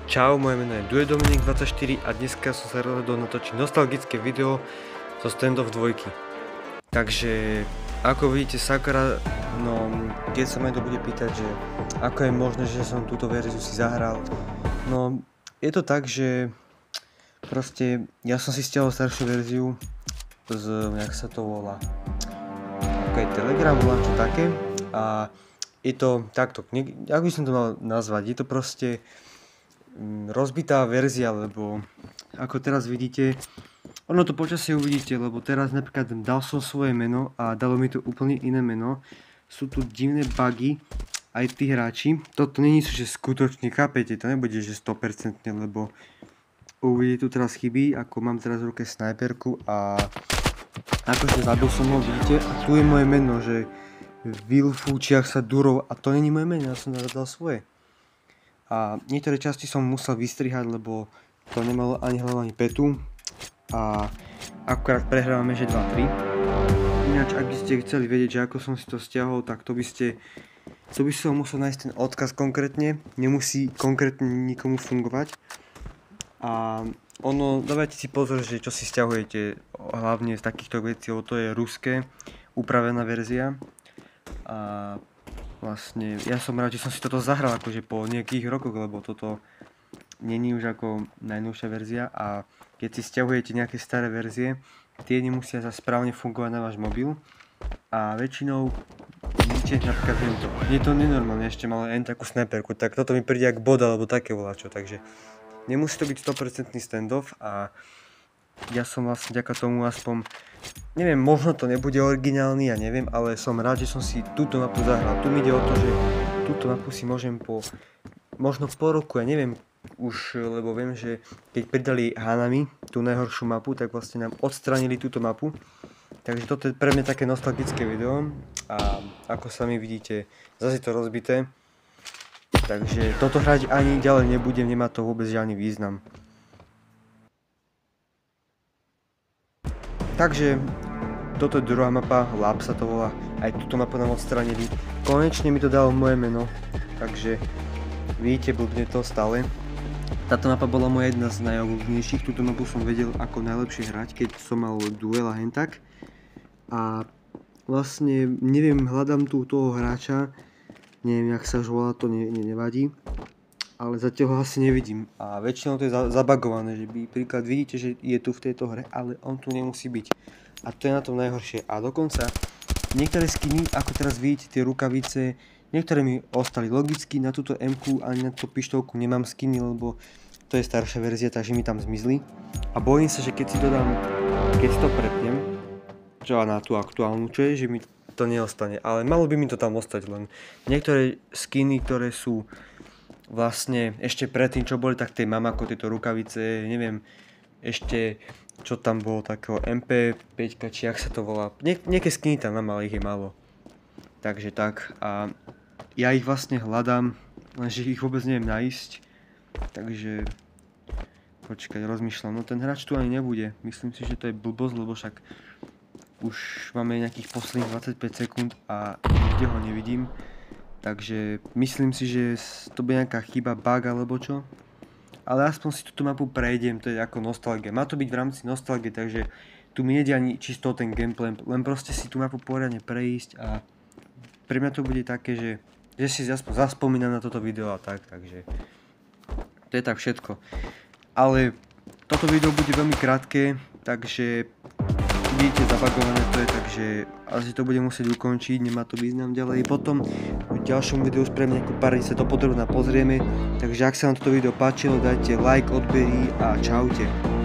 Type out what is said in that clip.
Čau, moje meno je DueDominik24 a dneska som sa rozhodol natočiť nostalgické video zo Standoff 2. Takže, ako vidíte, Sakura, no, keď sa ma to bude pýtať, že ako je možné, že som túto verziu si zahral, no, je to tak, že proste, ja som si stiahol staršiu verziu z, jak sa to volá, ako je Telegram, volá čo také, a je to takto, jak by som to mal nazvať, je to proste rozbitá verzia, lebo ako teraz vidíte, ono to počasie uvidíte, lebo teraz napríklad dal som svoje meno a dalo mi to úplne iné meno. Sú tu divné bugy, aj tí hráči. Toto není sú, že skutočne, chápete, to nebude, že 100%, lebo uvidíte tu teraz chyby, ako mám teraz v ruke snajperku a akože zabil som ho, vidíte, a tu je moje meno, že Vilfúčiach sa Durov, a to není moje meno, ja som dal svoje. A niektoré časti som musel vystrihať, lebo to nemalo ani hlavu ani petu. A akurát prehrávame, že 2-3. Ináč, ak by ste chceli vedieť, že ako som si to stiahol, tak to by som musel nájsť ten odkaz konkrétne. Nemusí konkrétne nikomu fungovať. A ono, dávajte si pozor, že čo si stiahujete, hlavne z takýchto vecí, lebo to je ruské, upravená verzia. A vlastne, ja som rád, že som si toto zahral akože po nejakých rokoch, lebo toto není už ako najnovšia verzia a keď si stiahujete nejaké staré verzie, tie nemusia sa správne fungovať na váš mobil a väčšinou ničie napríklad tento. Je to nenormálne, ešte mal len takú snajperku, tak toto mi príde jak bod alebo také voláčo, takže nemusí to byť 100% standoff a ja som vlastne vďaka tomu aspoň, neviem, možno to nebude originálny, ja neviem, ale som rád, že som si túto mapu zahral. Tu mi ide o to, že túto mapu si môžem možno po roku, ja neviem už, lebo viem, že keď pridali Hanami, tú najhoršiu mapu, tak vlastne nám odstranili túto mapu. Takže toto je pre mňa také nostalgické video a ako sami vidíte, zase to rozbité. Takže toto hrať ani ďalej nebudem, nemá to vôbec žiadny význam. Takže toto je druhá mapa, Lab sa to volá, aj túto mapu nám odstranili. Konečne mi to dalo moje meno, takže vidíte, blbne to stále. Táto mapa bola moja jedna z najobľúbenejších, túto mapu som vedel ako najlepšie hrať, keď som mal duel a hentak. A vlastne, neviem, hľadám tu toho hráča, neviem jak sa už volá, to nevadí. Ale zatiaľ ho asi nevidím a väčšinou to je zabagované, že príklad vidíte, že je tu v tejto hre, ale on tu nemusí byť. A to je na tom najhoršie. A dokonca niektoré skiny, ako teraz vidíte, tie rukavice, niektoré mi ostali logicky, na túto M-ku ani na tú pištolku nemám skiny, lebo to je staršia verzia, takže mi tam zmizli. A bojím sa, že keď si to prepnem, čo na tú aktuálnu, čo je, že mi to neostane. Ale malo by mi to tam ostať, len niektoré skiny, ktoré sú vlastne ešte predtým, čo boli, tak tej mám ako tieto rukavice, neviem, ešte čo tam bolo takého MP5, či jak sa to volá. Nejaké skiny tam mám, ale ich je málo. Takže tak a ja ich vlastne hľadám, lenže ich vôbec neviem nájsť. Takže počkať, rozmýšľam, no ten hráč tu ani nebude. Myslím si, že to je blbosť, lebo však už máme nejakých posledných 25 sekúnd a nikde ho nevidím. Takže myslím si, že to bude nejaká chyba, bug alebo čo. Ale aspoň si túto mapu prejdem, to je ako nostalgia. Má to byť v rámci nostalgie, takže tu mi nejde ani čisto ten gameplay, len proste si tú mapu poriadne prejsť a pre mňa to bude také, že si aspoň zaspomínam na toto video a tak, takže to je tak všetko. Ale toto video bude veľmi krátke, takže vidíte, zabagované to je, takže asi to budem musieť ukončiť, nemá to význam ďalej. Potom v ďalšom videu spravím nejakú pár, sa to podrobne pozrieme. Takže ak sa vám toto video páčilo, dajte like, odbery a čaute.